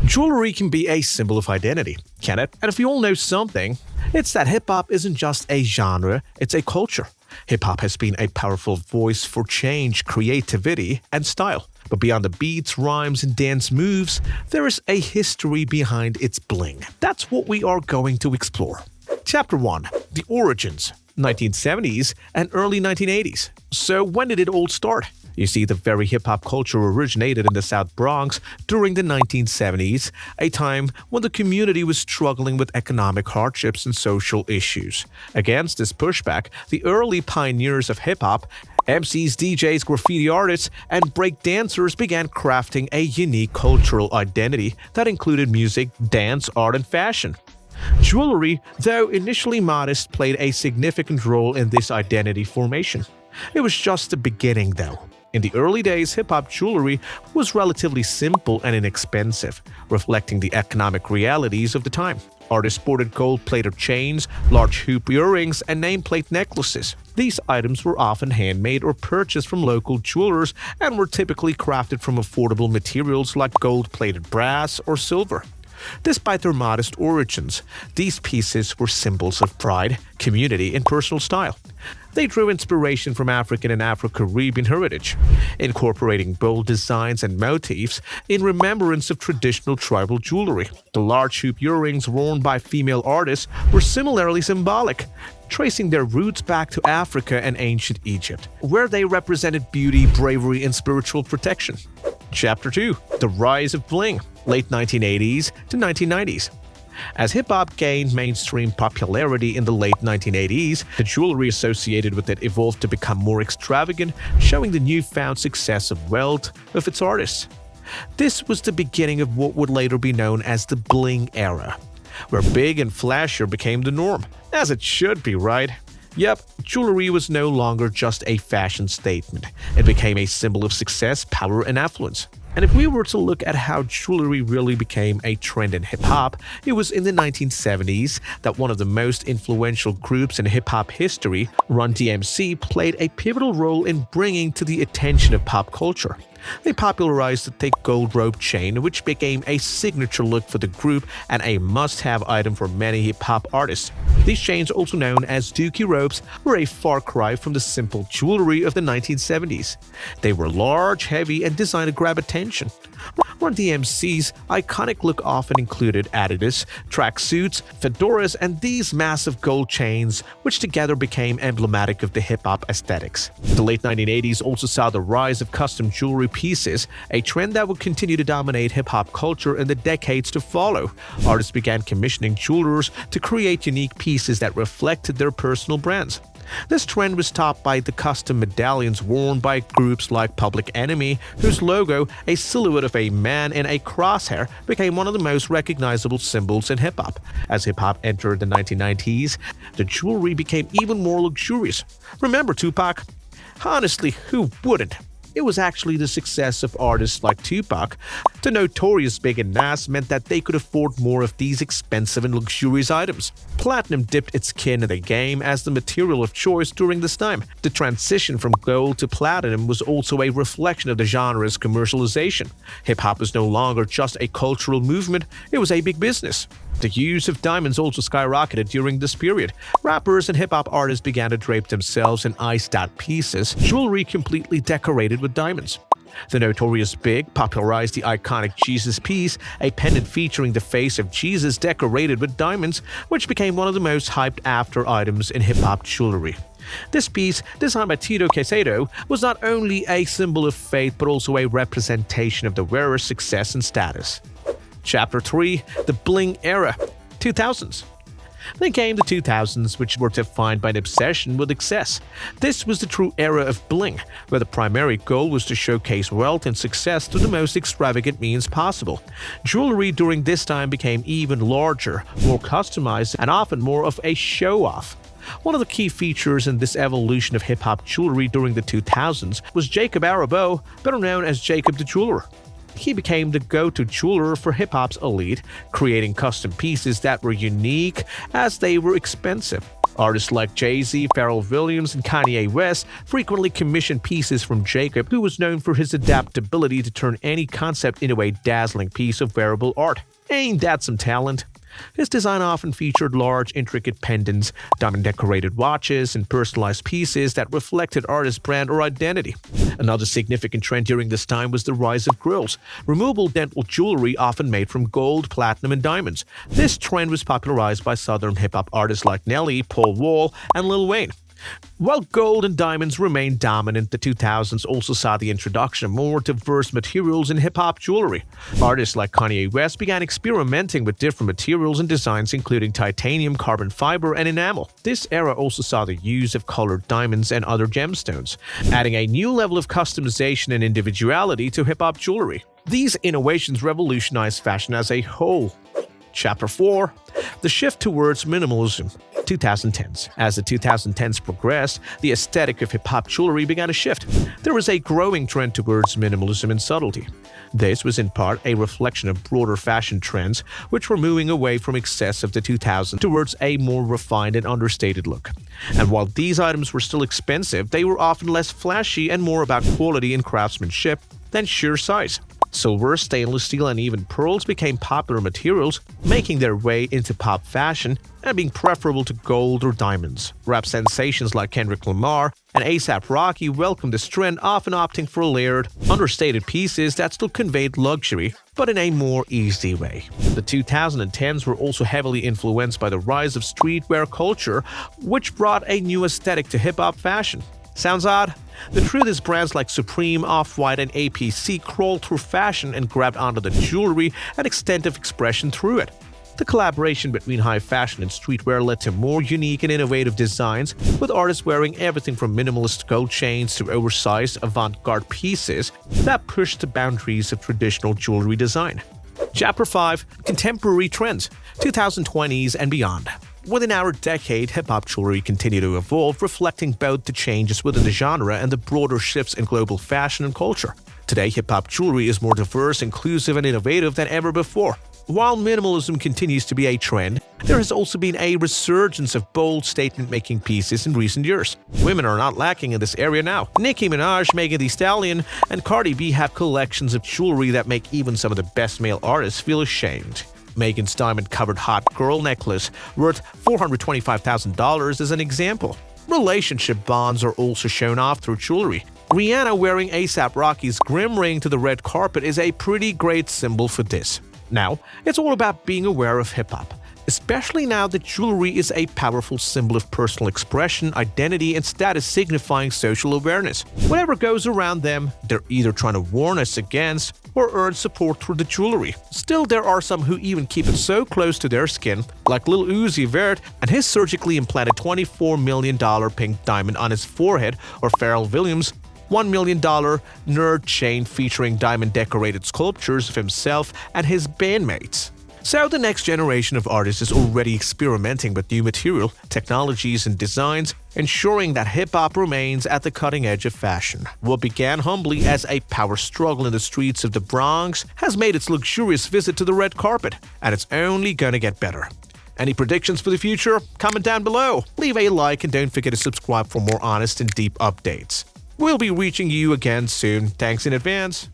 Jewelry can be a symbol of identity, can it? And if we all know something, it's that hip-hop isn't just a genre, it's a culture. Hip-hop has been a powerful voice for change, creativity, and style. But beyond the beats, rhymes, and dance moves, there is a history behind its bling. That's what we are going to explore. Chapter 1. The Origins, 1970s and early 1980s. So when did it all start? You see, the very hip-hop culture originated in the South Bronx during the 1970s, a time when the community was struggling with economic hardships and social issues. Against this pushback, the early pioneers of hip-hop, MCs, DJs, graffiti artists, and break dancers began crafting a unique cultural identity that included music, dance, art, and fashion. Jewelry, though initially modest, played a significant role in this identity formation. It was just the beginning, though. In the early days, hip-hop jewelry was relatively simple and inexpensive, reflecting the economic realities of the time. Artists sported gold-plated chains, large hoop earrings, and nameplate necklaces. These items were often handmade or purchased from local jewelers and were typically crafted from affordable materials like gold-plated brass or silver. Despite their modest origins, these pieces were symbols of pride, community, and personal style. They drew inspiration from African and Afro-Caribbean heritage, incorporating bold designs and motifs in remembrance of traditional tribal jewelry. The large hoop earrings worn by female artists were similarly symbolic, tracing their roots back to Africa and ancient Egypt, where they represented beauty, bravery, and spiritual protection. Chapter 2. The Rise of Bling, late 1980s to 1990s. As hip-hop gained mainstream popularity in the late 1980s, the jewelry associated with it evolved to become more extravagant, showing the newfound success of wealth of its artists. This was the beginning of what would later be known as the Bling era, where big and flashier became the norm, as it should be, right? Yep, jewelry was no longer just a fashion statement. It became a symbol of success, power, and affluence. And if we were to look at how jewelry really became a trend in hip-hop, it was in the 1970s that one of the most influential groups in hip-hop history, Run DMC, played a pivotal role in bringing to the attention of pop culture. They popularized the thick gold rope chain, which became a signature look for the group and a must-have item for many hip-hop artists. These chains, also known as dookie ropes, were a far cry from the simple jewelry of the 1970s. They were large, heavy, and designed to grab attention. Run DMC's iconic look often included Adidas, tracksuits, fedoras, and these massive gold chains, which together became emblematic of the hip-hop aesthetics. The late 1980s also saw the rise of custom jewelry pieces, a trend that would continue to dominate hip-hop culture in the decades to follow. Artists began commissioning jewelers to create unique pieces that reflected their personal brands. This trend was topped by the custom medallions worn by groups like Public Enemy, whose logo, a silhouette of a man in a crosshair, became one of the most recognizable symbols in hip-hop. As hip-hop entered the 1990s, the jewelry became even more luxurious. Remember Tupac? Honestly, who wouldn't? It was actually the success of artists like Tupac. The Notorious Big and Nas meant that they could afford more of these expensive and luxurious items. Platinum dipped its skin in the game as the material of choice during this time. The transition from gold to platinum was also a reflection of the genre's commercialization. Hip-hop was no longer just a cultural movement, it was a big business. The use of diamonds also skyrocketed during this period. Rappers and hip-hop artists began to drape themselves in iced-out pieces, jewelry completely decorated with diamonds. The Notorious Big popularized the iconic Jesus piece, a pendant featuring the face of Jesus decorated with diamonds, which became one of the most hyped-after items in hip-hop jewelry. This piece, designed by Tito Quesedo, was not only a symbol of faith but also a representation of the wearer's success and status. Chapter 3. The Bling Era, 2000s. Then came the 2000s, which were defined by an obsession with excess. This was the true era of bling, where the primary goal was to showcase wealth and success through the most extravagant means possible. Jewelry during this time became even larger, more customized, and often more of a show-off. One of the key features in this evolution of hip-hop jewelry during the 2000s was Jacob Arabo, better known as Jacob the Jeweler. He became the go-to jeweler for hip-hop's elite, creating custom pieces that were unique as they were expensive. Artists like Jay-Z, Pharrell Williams, and Kanye West frequently commissioned pieces from Jacob, who was known for his adaptability to turn any concept into a dazzling piece of wearable art. Ain't that some talent? His design often featured large, intricate pendants, diamond-decorated watches, and personalized pieces that reflected artist's brand or identity. Another significant trend during this time was the rise of grills, removable dental jewelry often made from gold, platinum, and diamonds. This trend was popularized by southern hip-hop artists like Nelly, Paul Wall, and Lil Wayne. While gold and diamonds remained dominant, the 2000s also saw the introduction of more diverse materials in hip-hop jewelry. Artists like Kanye West began experimenting with different materials and designs including titanium, carbon fiber, and enamel. This era also saw the use of colored diamonds and other gemstones, adding a new level of customization and individuality to hip-hop jewelry. These innovations revolutionized fashion as a whole. Chapter 4: The Shift Towards Minimalism. 2010s. As the 2010s progressed, the aesthetic of hip-hop jewelry began to shift. There was a growing trend towards minimalism and subtlety. This was in part a reflection of broader fashion trends, which were moving away from excess of the 2000s towards a more refined and understated look. And while these items were still expensive, they were often less flashy and more about quality and craftsmanship than sheer size. Silver, stainless steel, and even pearls became popular materials, making their way into pop fashion and being preferable to gold or diamonds. Rap sensations like Kendrick Lamar and A$AP Rocky welcomed this trend, often opting for layered, understated pieces that still conveyed luxury, but in a more easy way. The 2010s were also heavily influenced by the rise of streetwear culture, which brought a new aesthetic to hip-hop fashion. Sounds odd? The truth is brands like Supreme, Off-White, and APC crawled through fashion and grabbed onto the jewelry and extent of expression through it. The collaboration between high fashion and streetwear led to more unique and innovative designs, with artists wearing everything from minimalist gold chains to oversized avant-garde pieces that pushed the boundaries of traditional jewelry design. Chapter 5: Contemporary Trends, 2020s and beyond. Within our decade, hip-hop jewelry continued to evolve, reflecting both the changes within the genre and the broader shifts in global fashion and culture. Today, hip-hop jewelry is more diverse, inclusive, and innovative than ever before. While minimalism continues to be a trend, there has also been a resurgence of bold statement-making pieces in recent years. Women are not lacking in this area now. Nicki Minaj, Megan Thee Stallion, and Cardi B have collections of jewelry that make even some of the best male artists feel ashamed. Megan's diamond-covered hot girl necklace, worth $425,000, is an example. Relationship bonds are also shown off through jewelry. Rihanna wearing A$AP Rocky's Grim ring to the red carpet is a pretty great symbol for this. Now, it's all about being aware of hip-hop, especially now that jewelry is a powerful symbol of personal expression, identity, and status, signifying social awareness. Whatever goes around them, they're either trying to warn us against or earn support through the jewelry. Still, there are some who even keep it so close to their skin, like Lil Uzi Vert and his surgically implanted $24 million pink diamond on his forehead, or Pharrell Williams' $1 million nerd chain featuring diamond-decorated sculptures of himself and his bandmates. So the next generation of artists is already experimenting with new material, technologies, and designs, ensuring that hip-hop remains at the cutting edge of fashion. What began humbly as a power struggle in the streets of the Bronx has made its luxurious visit to the red carpet, and it's only gonna get better. Any predictions for the future? Comment down below, leave a like, and don't forget to subscribe for more honest and deep updates. We'll be reaching you again soon. Thanks in advance.